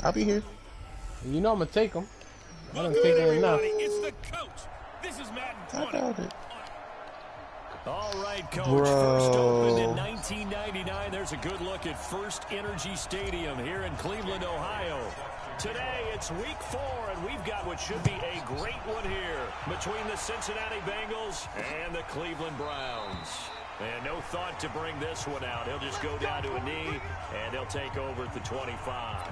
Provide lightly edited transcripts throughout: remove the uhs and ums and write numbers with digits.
I'll be here. You know I'm gonna take him. I done taken enough. It's the coach. This is Madden 20. I doubt it. All right, Coach. Bro. First opened in 1999. There's a good look at First Energy Stadium here in Cleveland, Ohio. Today, it's week 4, and we've got what should be a great one here between the Cincinnati Bengals and the Cleveland Browns. And no thought to bring this one out. He'll just go down to a knee, and he'll take over at the 25.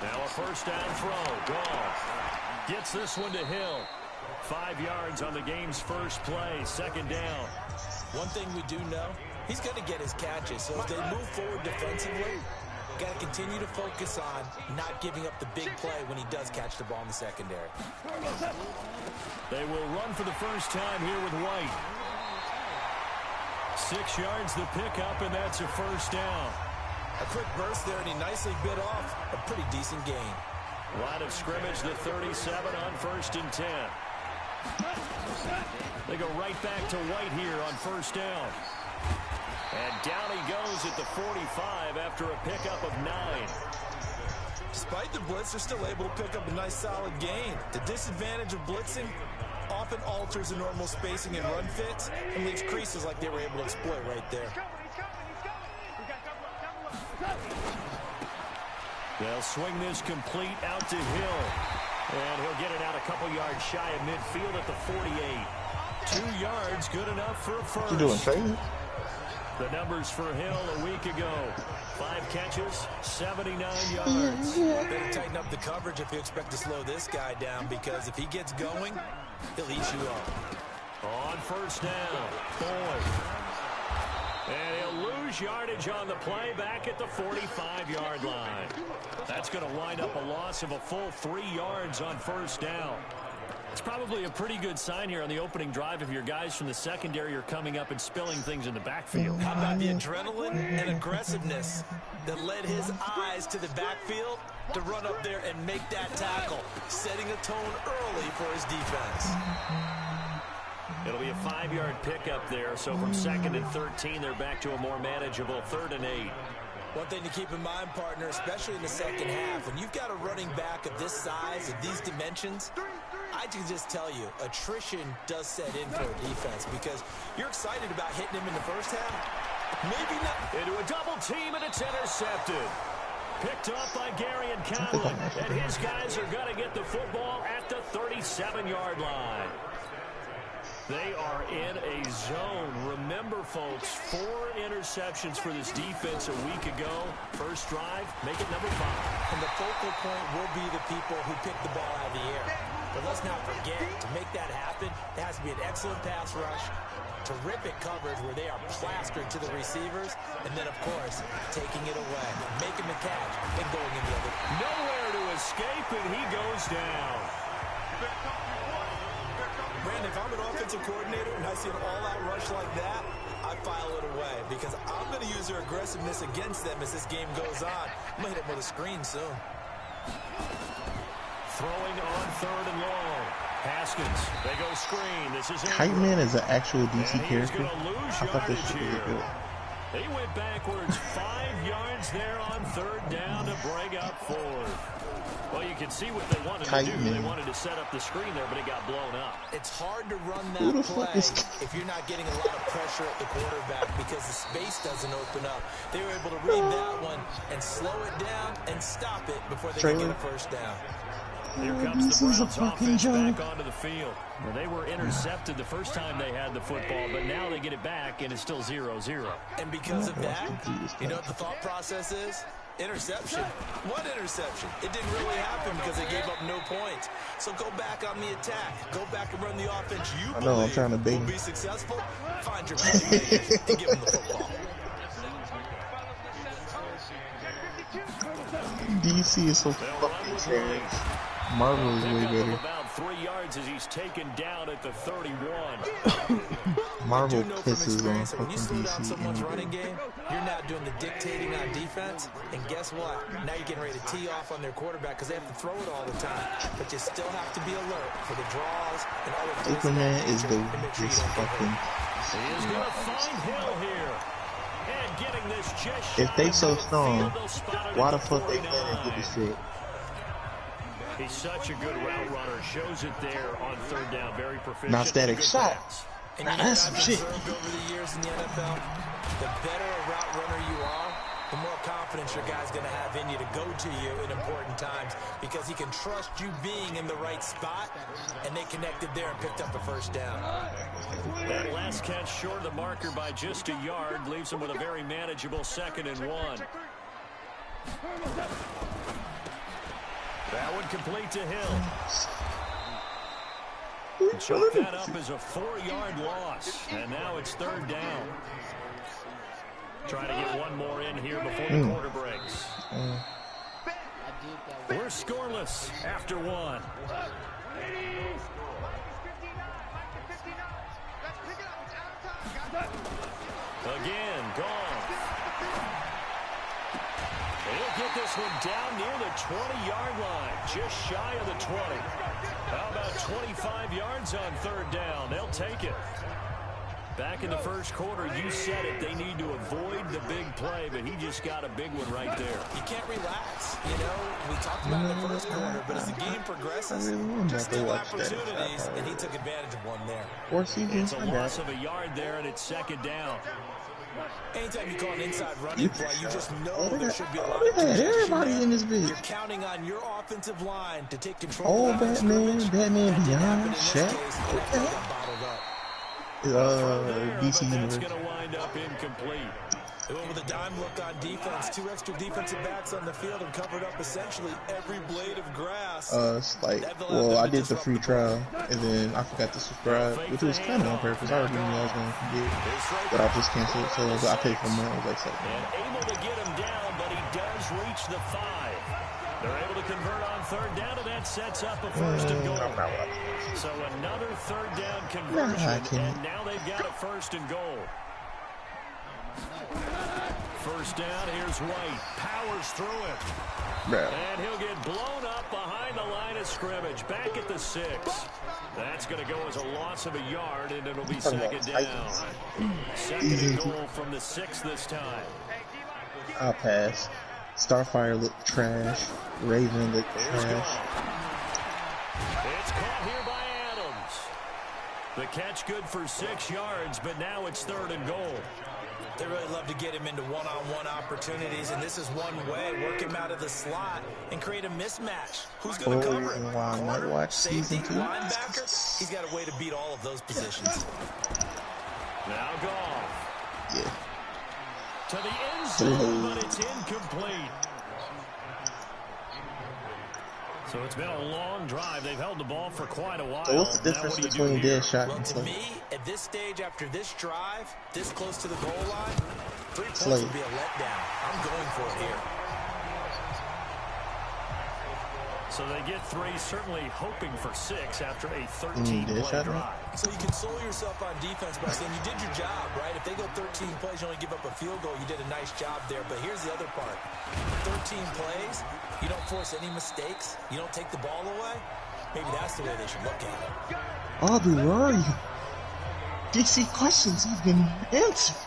Now a first down throw. Goff gets this one to Hill. 5 yards on the game's first play. Second down. One thing we do know, he's going to get his catches. So as they move forward defensively, got to continue to focus on not giving up the big play when he does catch the ball in the secondary. They will run for the first time here with White. 6 yards the pickup, and that's a first down. A quick burst there, and he nicely bit off a pretty decent gain. Line of scrimmage, the 37 on 1st and 10. They go right back to White here on first down. And down he goes at the 45 after a pickup of 9. Despite the blitz, they're still able to pick up a nice solid gain. The disadvantage of blitzing often alters the normal spacing and run fits and leaves creases like they were able to exploit right there. They'll swing this complete out to Hill. And he'll get it out a couple yards shy of midfield at the 48. 2 yards, good enough for a first. You doing training? The numbers for Hill a week ago. 5 catches, 79 yards. Better tighten up the coverage if you expect to slow this guy down, because if he gets going, he'll eat you up. On first down, Boyd. And he'll lose yardage on the play back at the 45-yard line. That's going to wind up a loss of a full 3 yards on first down. It's probably a pretty good sign here on the opening drive if your guys from the secondary are coming up and spilling things in the backfield. How about the adrenaline and aggressiveness that led his eyes to the backfield to run up there and make that tackle, setting a tone early for his defense. It'll be a 5-yard pickup there, so from 2nd and 13, they're back to a more manageable 3rd and 8. One thing to keep in mind, partner, especially in the second half, when you've got a running back of this size, of these dimensions, I can just tell you, attrition does set in for a defense because you're excited about hitting him in the first half. Maybe not. Into a double team, and it's intercepted. Picked up by Gary and Conlon, and his guys are going to get the football at the 37-yard line. They are in a zone. Remember, folks, 4 interceptions for this defense a week ago. First drive, make it number 5. And the focal point will be the people who pick the ball out of the air. But let's not forget, to make that happen, there has to be an excellent pass rush, terrific coverage where they are plastered to the receivers, and then, of course, taking it away, making the catch, and going in the other. Nowhere to escape, and he goes down. Brandon, if I'm an offensive coordinator and I see an all-out rush like that, I file it away because I'm going to use their aggressiveness against them as this game goes on. I'm going to hit them with a screen soon. Throwing on 3rd and long. Haskins, they go screen. This is Kite Man is an actual DC character. I thought this shit was here. good. He went backwards 5 yards there on 3rd down to bring up 4th. Well, you can see what they wanted to do. They wanted to set up the screen there, but it got blown up. It's hard to run that play if you're not getting a lot of pressure at the quarterback because the space doesn't open up. They were able to read that one and slow it down and stop it before they could get a first down. Here comes the Browns offense back onto the field. Well, they were intercepted the first time they had the football, but now they get it back, and it's still 0-0. And because of that, you know what the thought process is? Interception. What interception? It didn't really happen because they gave up no points. So go back on the attack. Go back and run the offense you believe will be successful. Find your playmakers and give them the football. DC is so fucking serious. Marvel is way better. About 3 yards as he's taken down at the 31. Marvel from pisses on experience that when you fucking slow down DC someone's any running day. game, you're now doing the dictating on defense. And guess what? Now you're getting ready to tee off on their quarterback because they have to throw it all the time. But you still have to be alert for the draws and all of those. Superman is the this fucking. He is going to find Hill here. And getting this just If they shy so of strong, midfield, they'll spot it why at the fuck they 49. can't get the shit? He's such a good route runner. Shows it there on 3rd down. Very proficient. Not static shot. And Now you know that's what some I've shit. observed over the years in the NFL? The better a route runner you are, the more confidence your guy's going to have in you to go to you in important times because he can trust you being in the right spot, and they connected there and picked up a 1st down. That last catch short of the marker by just a yard leaves him with a very manageable 2nd and 1. That one complete to Hill. Chalk that up as a 4-yard loss. And now it's 3rd down. Trying to get one more in here before the quarter breaks. We're scoreless after 1. Again, gone. He'll get this one down near the 20-yard line, just shy of the 20. How about 25 yards on 3rd down? They'll take it. Back in the first quarter, you said it. They need to avoid the big play, but he just got a big one right there. You can't relax. You know, we talked about it in the first quarter, but as the game progresses, there's still opportunities, and he took advantage of one there. 4 seasons, It's a loss of a yard there, and it's 2nd down. Anytime you call an inside running play, you just know there should be a lot of everybody in this bitch. You're counting on your offensive line to take control Oh, of the Batman, Beyond, Beyond, Shaq. DC That's Universe. going to wind up incomplete. They went with a dime look on defense. 2 extra defensive backs on the field and covered up essentially every blade of grass. It's like, well, I did the free trial, and then I forgot to subscribe, which was kind of on purpose. I already knew I was going to forget, but I just canceled, so I paid for more. I was like, $7. And able to get him down, but he does reach the 5. They're able to convert on 3rd down, and that sets up a 1st and goal. So another 3rd down conversion, and now they've got a 1st and goal. 1st down, here's White. Powers through it. And he'll get blown up behind the line of scrimmage. Back at the 6. That's going to go as a loss of a yard, and it'll be 2nd down. 2nd and goal from the 6 this time. I'll pass. Starfire looked trash. Raven looked trash. It's caught here by Adams. The catch good for 6 yards, but now it's 3rd and goal. They really love to get him into one-on-one opportunities, and this is one way. Work him out of the slot and create a mismatch. Who's going to cover him? I might watch Safety, season 2. linebacker. He's got a way to beat all of those positions. Now Goff. Yeah. To the end zone, but it's incomplete. So it's been a long drive. They've held the ball for quite a while. So what's the difference between dead shot and to slate? me, at this stage, after this drive, this close to the goal line, 3 points Slate. would be a letdown. I'm going for it here. So they get 3, certainly hoping for 6 after a 13-play drive. So you console yourself on defense by saying you did your job, right? If they go 13 plays, you only give up a field goal, you did a nice job there. But here's the other part. 13 plays, you don't force any mistakes, you don't take the ball away. Maybe that's the way they should look at it. Aubrey, where are you? DC questions have been answered.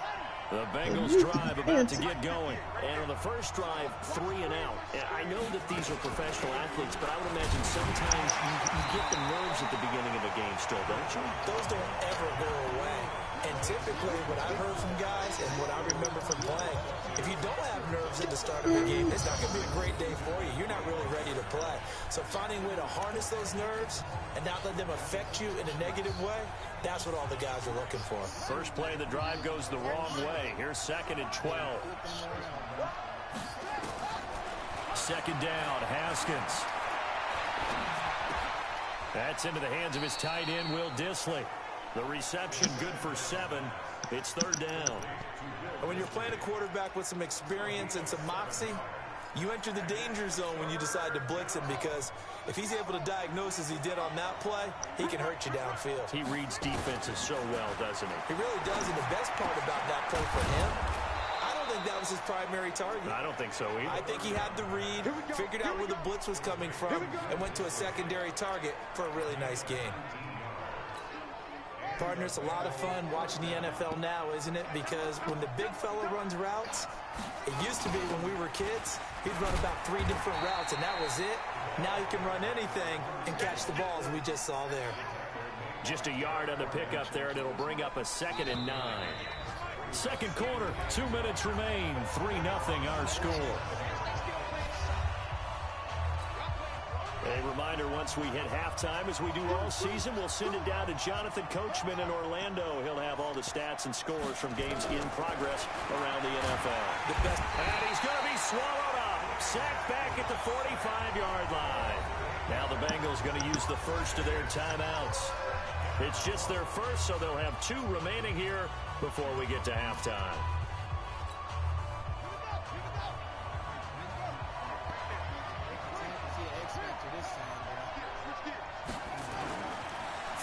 The Bengals drive about to get going. And on the first drive, 3 and out. I know that these are professional athletes, but I would imagine sometimes you get the nerves at the beginning of a game still, don't you? Those don't ever go away. And typically, what I've heard from guys and what I remember from playing, if you don't have nerves at the start of a game, it's not going to be a great day for you. You're not really ready to play. So finding a way to harness those nerves and not let them affect you in a negative way, that's what all the guys are looking for. First play of the drive goes the wrong way. Here's 2nd and 12. 2nd down, Haskins. That's into the hands of his tight end, Will Dissly. The reception good for 7. It's 3rd down. And when you're playing a quarterback with some experience and some moxie, You enter the danger zone when you decide to blitz him, because if he's able to diagnose as he did on that play, he can hurt you downfield. He reads defenses so well, doesn't he? He really does, and the best part about that play for him, I don't think that was his primary target. I don't think so either. I think he had the read, figured out where the blitz was coming from, and went to a secondary target for a really nice game. Partner, it's a lot of fun watching the NFL now, isn't it? Because when the big fella runs routes, it used to be when we were kids, he'd run about 3 different routes, and that was it. Now he can run anything and catch the balls we just saw there. Just a yard on the pickup there, and it'll bring up a 2nd and 9. Second quarter, 2 minutes remain. 3-0 our score. A reminder, once we hit halftime, as we do all season, we'll send it down to Jonathan Coachman in Orlando. He'll have all the stats and scores from games in progress around the NFL. And he's going to be swallowed up. Sacked back at the 45-yard line. Now the Bengals going to use the first of their timeouts. It's just their first, so they'll have 2 remaining here before we get to halftime.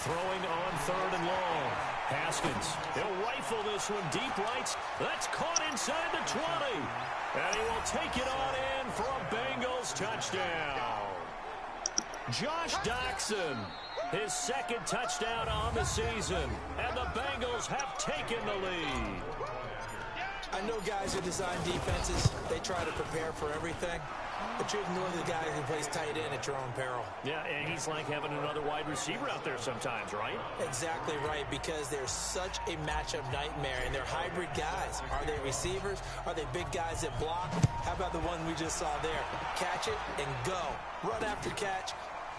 Throwing on 3rd and long. Haskins, he'll rifle this one deep right. That's caught inside the 20. And he will take it on in for a Bengals touchdown. Josh Doxson, his 2nd touchdown on the season. And the Bengals have taken the lead. I know guys who design defenses, they try to prepare for everything. But you ignore the guy who plays tight end at your own peril. Yeah, and he's like having another wide receiver out there sometimes, right? Exactly right, because they're such a matchup nightmare, and they're hybrid guys. Are they receivers? Are they big guys that block? How about the one we just saw there? Catch it and go. Run after catch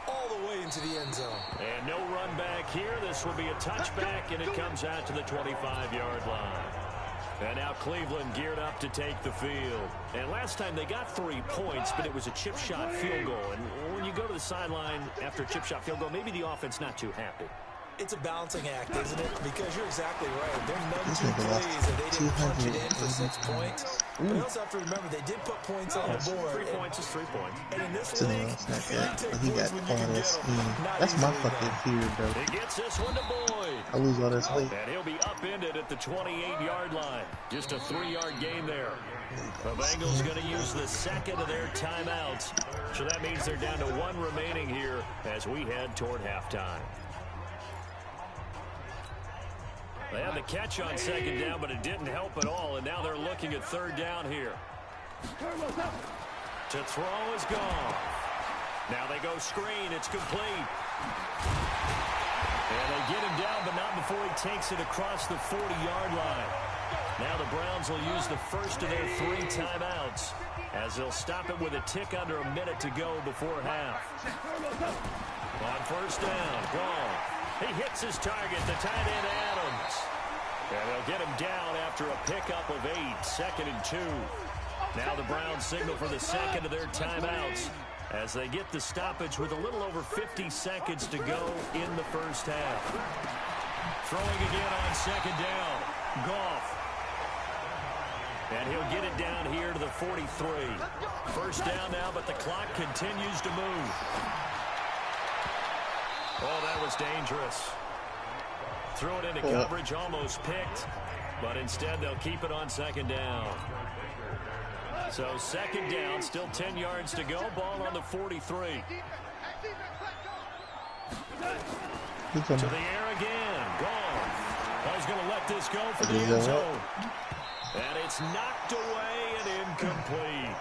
all the way into the end zone. And no run back here. This will be a touchback, and it comes out to the 25-yard line. And now Cleveland geared up to take the field. And last time they got 3 points, but it was a chip shot field goal. And when you go to the sideline after a chip shot field goal, maybe the offense not too happy. It's a balancing act, isn't it? Because you're exactly right. There's no 2 plays that they didn't punch it in for 6 points. But you also have to remember they did put points on the board. 3 points is 3 points. And in this Still, league, it's not you that. take He points got when all you can that get steam. them. That's my fucking fear, bro. He gets this one to Boyd. I lose all that sleep. And he'll be upended at the 28-yard line. Just a 3-yard gain there. The Bengals going to use the 2nd of their timeouts. So that means they're down to 1 remaining here as we head toward halftime. They had the catch on 2nd down, but it didn't help at all. And now they're looking at 3rd down here. To throw is gone. Now they go screen. It's complete. And they get him down, but not before he takes it across the 40-yard line. Now the Browns will use the first of their 3 timeouts as they'll stop it with a tick under a minute to go before half. On 1st down, gone. He hits his target, the tight end Adams. And they'll get him down after a pickup of 8, 2nd and 2. Now the Browns signal for the 2nd of their timeouts as they get the stoppage with a little over 50 seconds to go in the first half. Throwing again on 2nd down. Goff. And he'll get it down here to the 43. 1st down now, but the clock continues to move. Oh, that was dangerous. Threw it into coverage, almost picked, but instead they'll keep it on 2nd down. So 2nd down, still 10 yards to go, ball on the 43. To the air again, gone. I was going to let this go for the end zone. And it's knocked away and incomplete.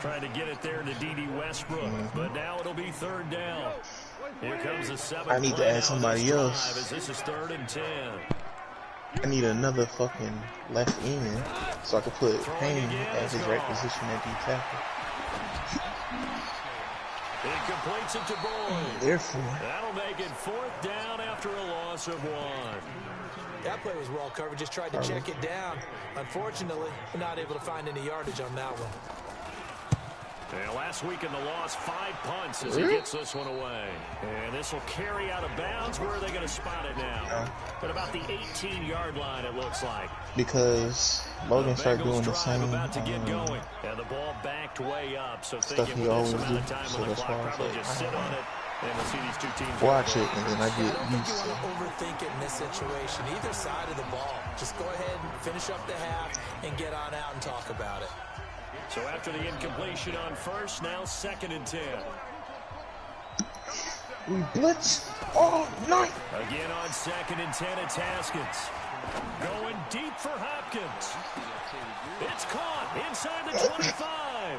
Trying to get it there to D.D. Westbrook, but now it'll be 3rd down. Here comes the 7th. I need to add somebody else. As this is 3rd and 10. I need another fucking left end so I can put Payne at his right position at D tackle. He completes it to Boyd. Therefore, that'll make it 4th down after a loss of 1. That play was well covered. Just tried to check it down. Unfortunately, not able to find any yardage on that one. And last week in the loss, 5 punts as he gets this one away. And this will carry out of bounds. Where are they going to spot it now? At about the 18-yard line, it looks like. Because Logan started doing the same about to get going. And the ball backed way up. So stuff thinking he with always this do. amount of time So on the that's clock, why I was probably like, just sit on it. And we'll see these two teams watch it, and then I get used You to want to overthink it in this situation. Either side of the ball. Just go ahead and finish up the half and get on out and talk about it. So after the incompletion on first, now 2nd and 10. We blitz all night. Again on 2nd and 10, it's Haskins. Going deep for Hopkins. It's caught inside the 25.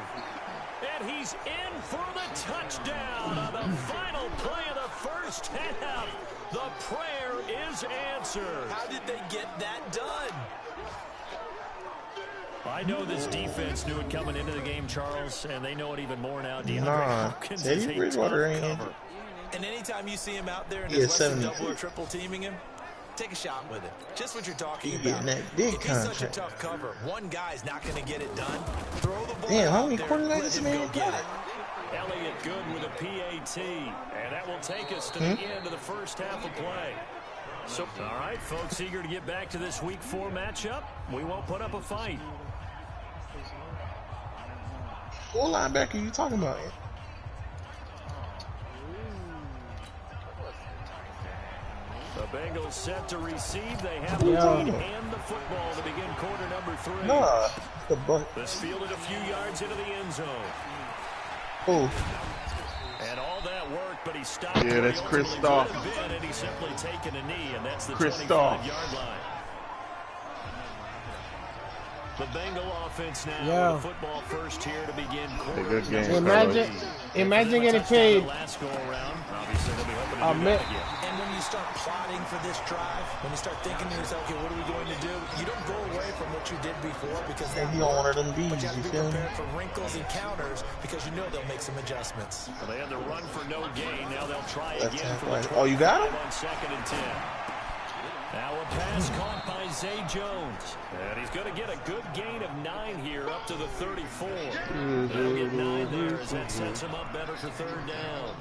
And he's in for the touchdown on the final play of the first half. The prayer is answered. How did they get that done? I know this defense knew it coming into the game, Charles, and they know it even more now. DeAndre Hopkins is Teddy a Bridgewater tough ain't cover. And anytime you see him out there and Yeah, there's less than 72. double or triple teaming him, take a shot with it. Just what you're talking He about. getting that big If he's such a contract. tough cover, one guy's not going to get it done. Throw the ball Damn, how out many there, quarterbacks let this him man go get got? it. Elliott good with a PAT, and that will take us to the end of the first half of play. So, all right, folks, eager to get back to this Week 4 matchup. We won't put up a fight. What linebacker are you talking about? The Bengals set to receive. They have the lead and the football to begin quarter number 3. Nah, the butt. This fielded a few yards into the end zone. Oh. And all that work, but he stopped. Yeah, that's Christoph. And he's simply taken a knee, and that's the Christoph. 25-yard line. The Bengal offense now with the football first here to begin quarter. Good game. Imagine getting paid Last go around. Obviously, they'll be hoping to a do that again. And when you start plotting for this drive, when you start thinking to yourself, okay, what are we going to do? You don't go away from what you did before because that You don't want worked, them bees, but you have to you be feel me? prepared for wrinkles and counters because you know they'll make some adjustments. Well, they had the run for no gain. Now they'll try Left again hand for the flag. Oh, you got him? on 2nd and 10. Now a pass caught by Zay Jones. And he's going to get a good gain of 9 here up to the 34. They'll get 9 there as that sets him up better for 3rd down.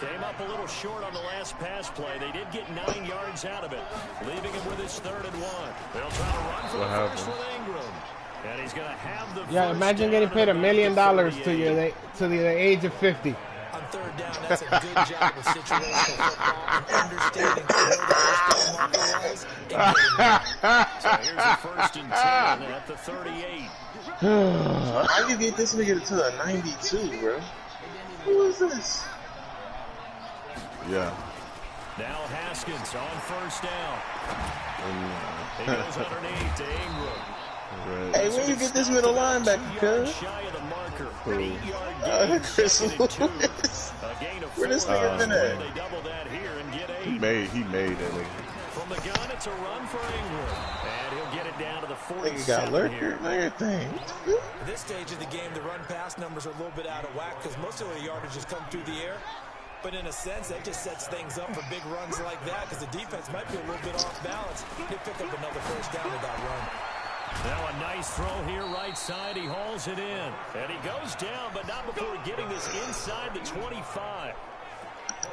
Came up a little short on the last pass play. They did get 9 yards out of it, leaving him with his 3rd and 1. They'll try to run for the first with Ingram. And he's going to have the imagine getting paid $1 million to the age of 50. On 3rd down, that's a good job with situational football and understanding where the first down marker was. So here's a 1st and 10 at the 38. How you get this nigga to a 92, bro? Who is this? Yeah. Now Haskins on 1st down. He goes underneath to Ingram. Right. Hey, when you get this middle linebacker, cuz? Shy of the marker. Who? 8-yard gain, Chris 2nd and 2. Lewis. A gain of Where this 4 nigga been at? They double that here and get 8. He made that nigga. From the gun, it's a run for Ingram. And he'll get it down to the Nigga got 47 lurker here. and everything. At this stage of the game, the run-pass numbers are a little bit out of whack because most of the yardage has come through the air. But in a sense, that just sets things up for big runs like that because the defense might be a little bit off balance. He'll pick up another 1st down with that run. Now a nice throw here, right side. He hauls it in. And he goes down, but not before getting this inside the 25.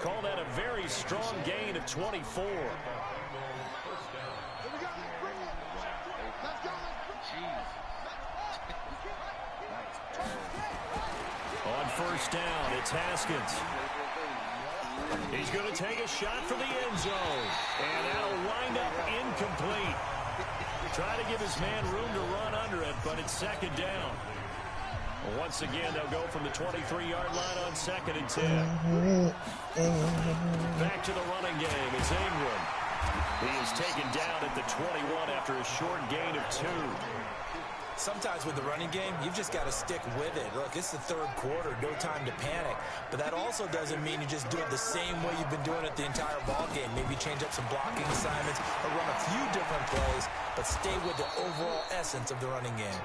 Call that a very strong gain of 24. On 1st down, it's Haskins. He's going to take a shot for the end zone. And that'll wind up incomplete. Try to give his man room to run under it, but it's 2nd down. Once again, they'll go from the 23-yard line on 2nd and 10. Back to the running game. It's Ingram. He is taken down at the 21 after a short gain of 2. Sometimes with the running game, you've just got to stick with it. Look, it's the 3rd quarter, no time to panic. But that also doesn't mean you just do it the same way you've been doing it the entire ball game. Maybe change up some blocking assignments or run a few different plays, but stay with the overall essence of the running game.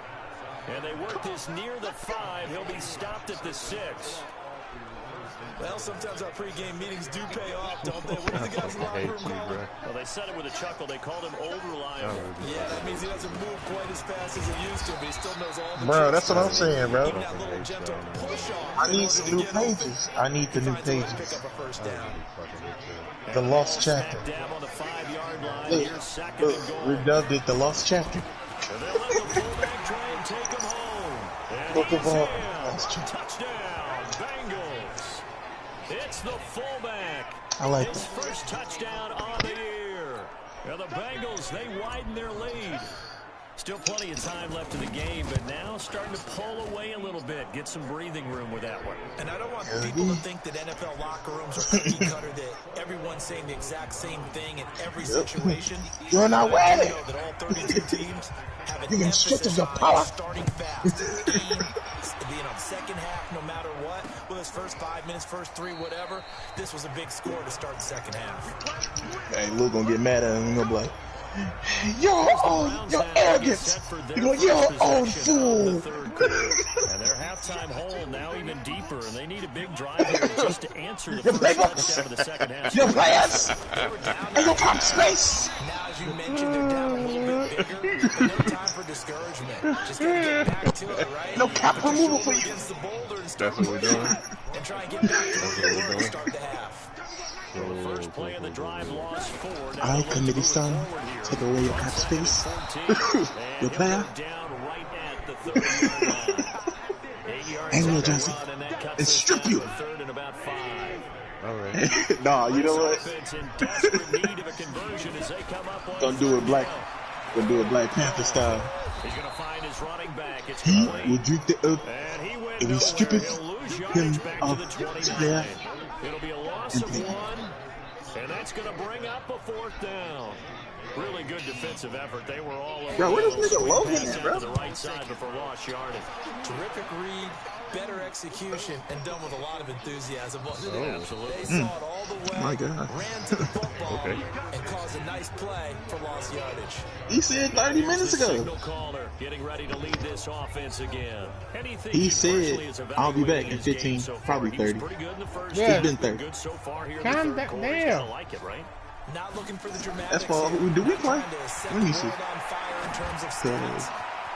And they work this near the 5. He'll be stopped at the 6. Well, sometimes our pregame meetings do pay off, don't they? What do the guys in the locker room call him? Well, they said it with a chuckle. They called him old reliable. Yeah, that means he doesn't move quite as fast as he used to, but he still knows all the Bro, that's what I'm saying, bro. Even that little gentle push off. I need some new pages. I need the new pages. Pick up a first down. The lost chapter. Dab on the 5-yard line. Look, Here's second and goal. we dubbed it the lost chapter. And they'll let the fullback try and take him home. And Look he's at all. in. Touchdown, Bengals. It's the fullback. I like His that. first touchdown on the year. And the Bengals, they widen their lead. Still plenty of time left in the game, but now starting to pull away a little bit. Get some breathing room with that one. And I don't want people to think that NFL locker rooms are cookie cutter, that everyone's saying the exact same thing in every situation. You're not ready. You know that all 32 teams have an You can emphasis your on power. starting fast. The game, second half, no matter what, with his first 5 minutes, first 3, whatever, this was a big score to start the second half. Hey, Luke gonna get mad at him and gonna be like, you're arrogant. You're old fool. And their halftime hole now even deeper, and they need a big drive here just to answer the first touchdown of the second half. Your players and your top space. Now, as you mentioned, they're down a little bit bigger, but no time for discouragement. Just gotta get back to it, right? No cap removal for you. Against the boulder and That's what we're doing. and try and get back to the work to start the half. First play of the drive, lost 4. I, committee son, take away your cap space. Your player. Down right at the 30-yard line. 8 yards And on Will the Johnson. run, and that cuts And us strip down you. to third and about 5. All right. Nah, you know what? Offense in desperate need of a conversion as they come up on Gonna do it black. down. Gonna do it Black Panther style. He's going to find his running back. It's He complete. will drink the earth. And he went If we strip nowhere. it, He'll lose him yardage back to of the his 29. player. It'll be a loss of 1, and that's going to bring up a 4th down. Really good defensive effort. They were all over. Bro, where this the nigga Logan pass at, out bro? to the right side before lost yardage. Terrific read, better execution, and done with a lot of enthusiasm, wasn't it? Absolutely. They saw it all the way, My God. ran to the football, Okay. and caused a nice play for lost yardage. He said 30 minutes The ago. signal caller getting ready to lead this offense again. Anything He personally said, is I'll be back evaluating in his 15, game so far. probably He was 30. pretty good in the first Yeah. half. It's been 30. Good so far here in Calm the third down. quarter. He's Damn. gonna like it, right? Not looking for the dramatics. That's why here. do we Not play? trying to set Let me the see. world on fire in terms of stats.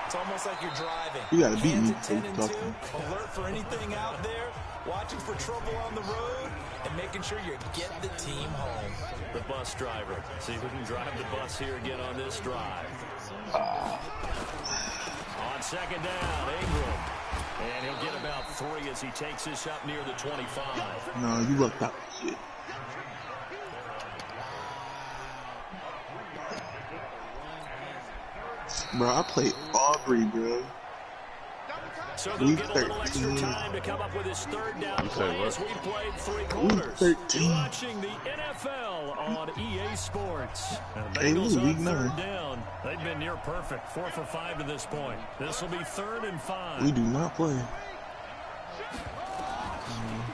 It's almost like you're driving. You gotta beat Hands me at before 10 you and talk 2, to me. alert for anything out there, watching for trouble on the road, and making sure you get the team home. The bus driver. See if we can drive the bus here again on this drive. On second down, Ingram. And he'll get about 3 as he takes this up near the 25. No, you lucked out. Shit. Bro, I played Aubrey, bro. So they'll Week get a little extra 13. time to come up with his third down You say play what? as we played 3 Week quarters. 13. You're watching the NFL on EA Sports. And the Hey, Bengals week on 9. third down. They've been near perfect. 4 for 5 to this point. This will be 3rd and 5. We do not play.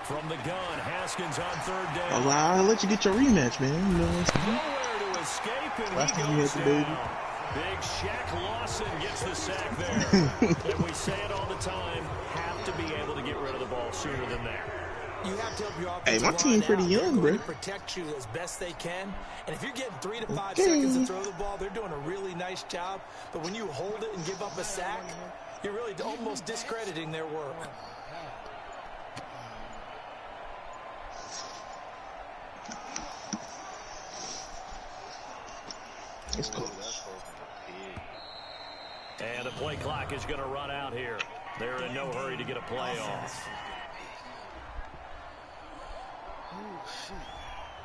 From the gun, Haskins on 3rd down. I'll let you get your rematch, man. You know what I'm saying? Nowhere to escape, and Last he time you goes had the baby. down. Big Shaq Lawson gets the sack there. And we say it all the time, have to be able to get rid of the ball sooner than that. You have to help your Hey, offensive my team line pretty out. young, They're going bro. to protect you as best they can. And if you're getting 3 to 5 Okay. seconds to throw the ball, they're doing a really nice job. But when you hold it and give up a sack, you're really almost discrediting their work. It's close. And the play clock is going to run out here. They're in no hurry to get a play off.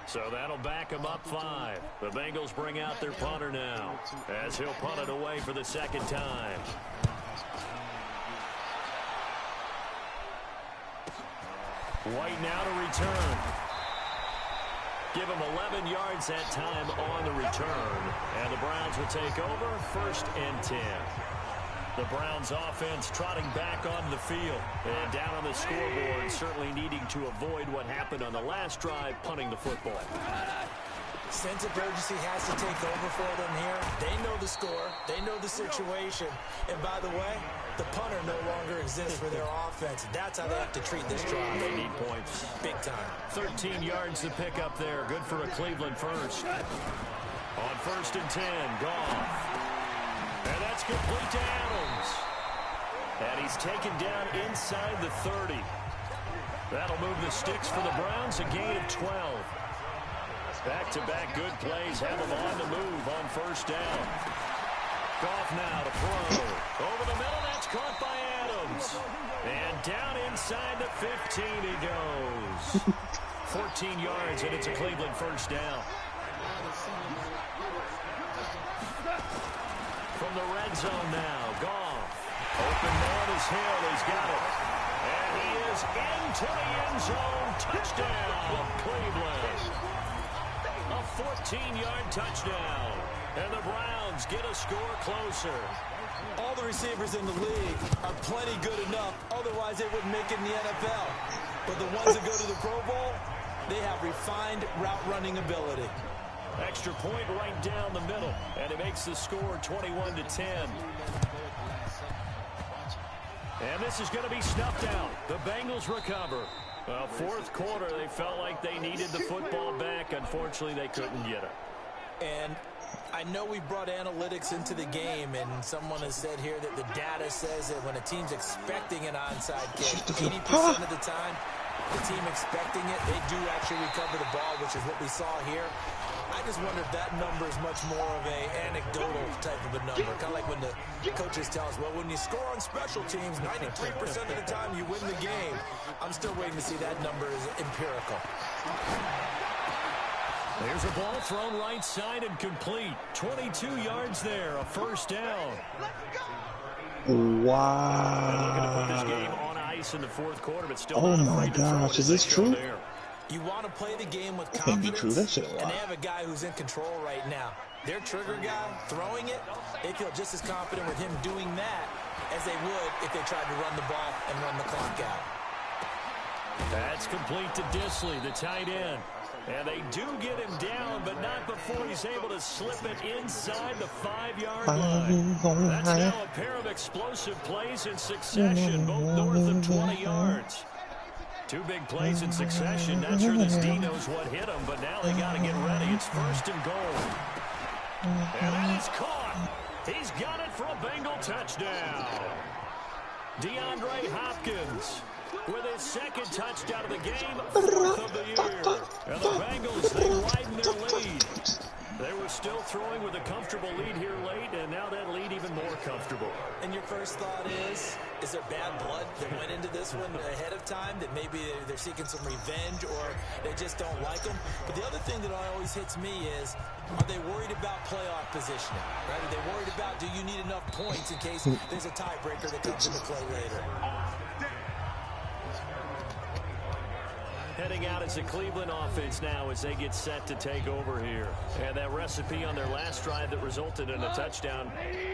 So that'll back them up 5. The Bengals bring out their punter now as he'll punt it away for the second time. White now to return. Give him 11 yards that time on the return. And the Browns will take over 1st and 10. The Browns offense trotting back onto the field. And down on the scoreboard, certainly needing to avoid what happened on the last drive, punting the football. Sense of urgency has to take over for them here. They know the score. They know the situation. And by the way, the punter no longer exists for their offense. That's how they have to treat this drive. They need points. Big time. 13 yards to pick up there. Good for a Cleveland first. On 1st and 10, Goff. And that's complete to Adams. And he's taken down inside the 30. That'll move the sticks for the Browns, a gain of 12. Back-to-back good plays have them on the move on 1st down. Goff now to throw. Over the middle, that's caught by Adams. And down inside the 15 he goes. 14 yards, and it's a Cleveland 1st down. From the red zone now, Goff. Open man is Hill, he's got it. And he is into the end zone. Touchdown, Cleveland. A 14-yard touchdown. And the Browns get a score closer. All the receivers in the league are plenty good enough. Otherwise, they wouldn't make it in the NFL. But the ones that go to the Pro Bowl, they have refined route running ability. Extra point right down the middle. And it makes the score 21-10. And this is going to be snuffed out. The Bengals recover. Well, 4th quarter, they felt like they needed the football back. Unfortunately, they couldn't get it. And I know we brought analytics into the game, and someone has said here that the data says that when a team's expecting an onside kick, 80% of the time, the team expecting it, they do actually recover the ball, which is what we saw here. I just wonder if that number is much more of a anecdotal type of a number. Kind of like when the coaches tell us, well, when you score on special teams, 93% of the time you win the game. I'm still waiting to see that number is empirical. There's a ball thrown right side and complete. 22 yards there, a 1st down. Wow. Looking to put this game on ice in the 4th quarter, but still Oh not my afraid to throw gosh, it is this true? there. You want to play the game with That can't be true. confidence, That shit a and lie. they have a guy who's in control right now. Their trigger guy throwing it, they feel just as confident with him doing that as they would if they tried to run the ball and run the clock out. That's complete to Disley, the tight end. And they do get him down, but not before he's able to slip it inside the 5-yard line. That's now a pair of explosive plays in succession, both north of 20 yards. 2 big plays in succession. Not sure this D knows what hit him, but now they got to get ready. It's 1st and goal. And that is caught. He's got it for a Bengal touchdown. DeAndre Hopkins with his 2nd touchdown of the game, 4th of the year. And the Bengals, they widen their lead. They were still throwing with a comfortable lead here late, and now that lead even more comfortable. And your first thought is there bad blood that went into this one ahead of time, that maybe they're seeking some revenge or they just don't like them? But the other thing that always hits me is, are they worried about playoff positioning? Right? Are they worried about, do you need enough points in case there's a tiebreaker that comes into play later? Heading out as a Cleveland offense now as they get set to take over here. And that recipe on their last drive that resulted in a touchdown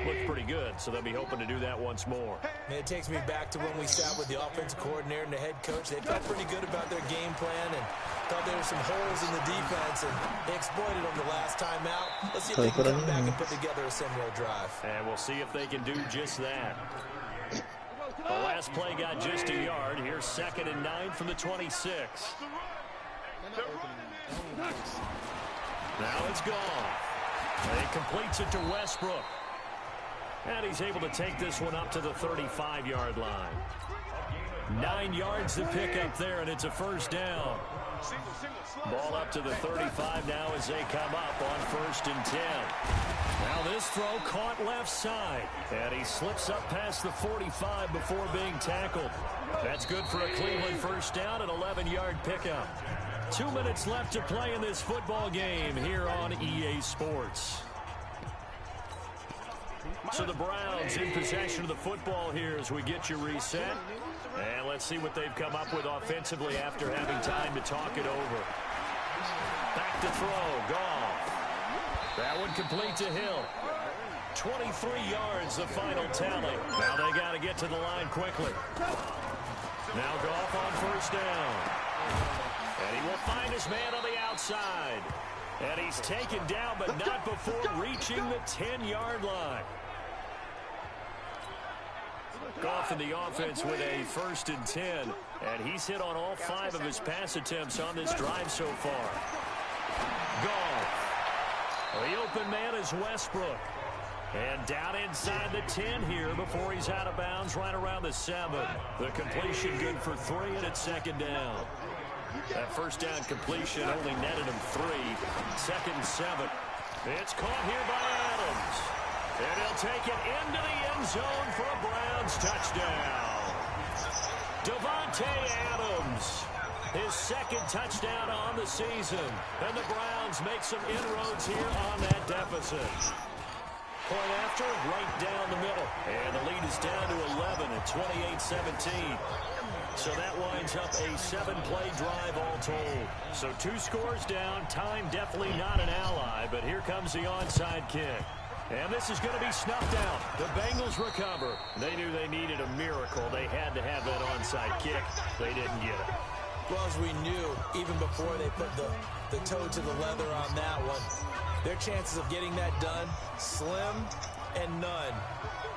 looked pretty good, so they'll be hoping to do that once more. And it takes me back to when we sat with the offensive coordinator and the head coach. They felt pretty good about their game plan and thought there were some holes in the defense, and they exploited them the last time out. Let's see if they can come back and put together a similar drive. And we'll see if they can do just that. The last play got just a yard. Here's 2nd and 9 from the 26. Now it's gone. And he completes it to Westbrook. And he's able to take this one up to the 35-yard line. 9 yards to pick up there, and it's a 1st down. Ball up to the 35 now as they come up on 1st and 10. Now this throw caught left side, and he slips up past the 45 before being tackled. That's good for a Cleveland 1st down, an 11-yard pickup. 2 minutes left to play in this football game here on EA Sports. So the Browns in possession of the football here as we get you reset. And let's see what they've come up with offensively after having time to talk it over. Back to throw, Goff. That one complete to Hill. 23 yards, the final tally. Now they got to get to the line quickly. Now Goff on 1st down. And he will find his man on the outside. And he's taken down, but not before reaching the 10-yard line. Goff in the offense with a 1st and 10. And he's hit on all 5 of his pass attempts on this drive so far. Goff. The open man is Westbrook. And down inside the 10 here before he's out of bounds right around the 7. The completion good for 3, and it's 2nd down. That 1st down completion only netted him 3. 2nd and 7. It's caught here by Adams. And he'll take it into the end zone for a Browns touchdown. Davante Adams, his 2nd touchdown on the season. And the Browns make some inroads here on that deficit. Point after, right down the middle. And the lead is down to 11 at 28-17. So that winds up a 7-play drive all told. So 2 scores down. Time definitely not an ally, but here comes the onside kick. And this is going to be snuffed out. The Bengals recover. They knew they needed a miracle. They had to have that onside kick. They didn't get it. Well, as we knew, even before they put the toe to the leather on that one, their chances of getting that done, slim and none.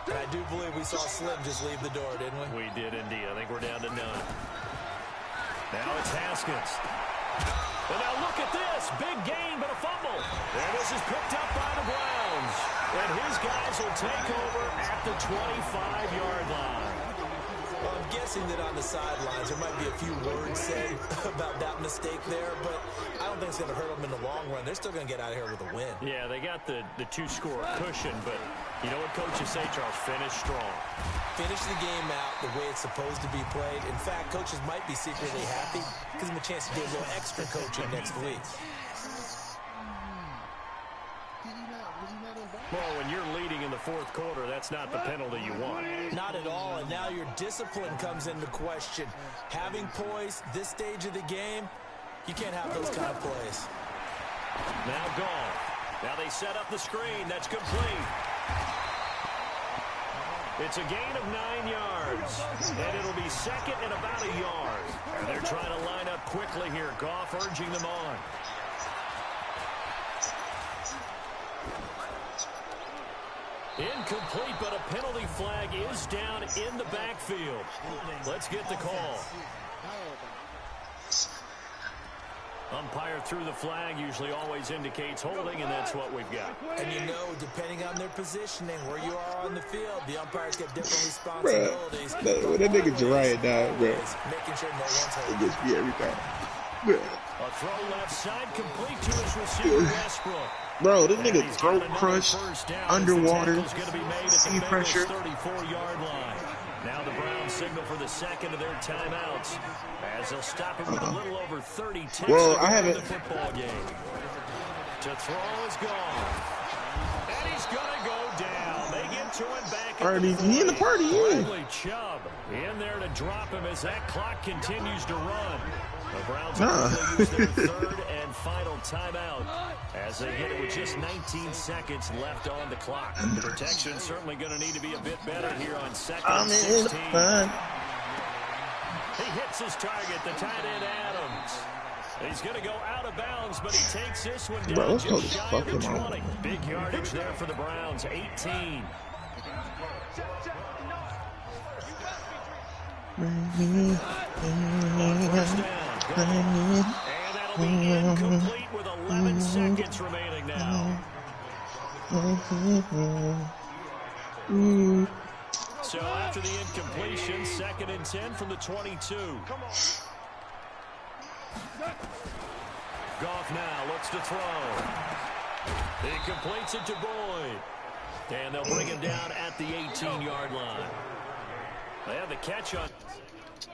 And I do believe we saw Slim just leave the door, didn't we? We did indeed. I think we're down to none. Now it's Haskins. And now look at this. Big gain, but a fumble. And this is picked up by the Browns. And his guys will take over at the 25-yard line. Well, I'm guessing that on the sidelines there might be a few words said about that mistake there, but I don't think it's going to hurt them in the long run. They're still going to get out of here with a win. Yeah, they got the 2-score cushion, but you know what coaches say, Charles? Finish strong. Finish the game out the way it's supposed to be played. In fact, coaches might be secretly happy. Gives them a chance to do a little extra coaching next week. Well, when you're leading in the 4th quarter, that's not the penalty you want. Not at all, and now your discipline comes into question. Having poise this stage of the game, you can't have those kind of plays. Now gone. Now they set up the screen. That's complete. It's a gain of 9 yards, and it'll be 2nd and about a yard. And they're trying to line up quickly here. Goff urging them on. Incomplete, but a penalty flag is down in the backfield. Let's get the call. Umpire threw the flag, usually always indicates holding, and that's what we've got. And you know, depending on their positioning, where you are on the field, the umpires get different responsibilities. When that nigga Jariah died, bro, making sure no one's it holding. gets me every time. Bro. A throw left side complete to his receiver, Westbrook. Bro, this nigga throat crushed, underwater, sea pressure. 34-yard line. Now the Browns signal for the 2nd of their timeouts as they'll stop him with a little over 30 ticks in the football game. To throw is gone. And he's going to go down. They get to him back at the 40. He in the party, yeah. Bradley Chubb in there to drop him as that clock continues to run. The Browns will use their 3rd and final timeout as they get it with just 19 seconds left on the clock. Protection certainly going to need to be a bit better here on 2nd and 16. He hits his target, the tight end Adams. He's going to go out of bounds, but he takes this one down just shy of the 20. Big yardage there for the Browns, 18. First down. And that'll be incomplete with 11 seconds remaining now. So after the incompletion, 2nd and 10 from the 22. Goff now looks to throw. He completes it to Boyd. And they'll bring him down at the 18-yard line. They have the catch on.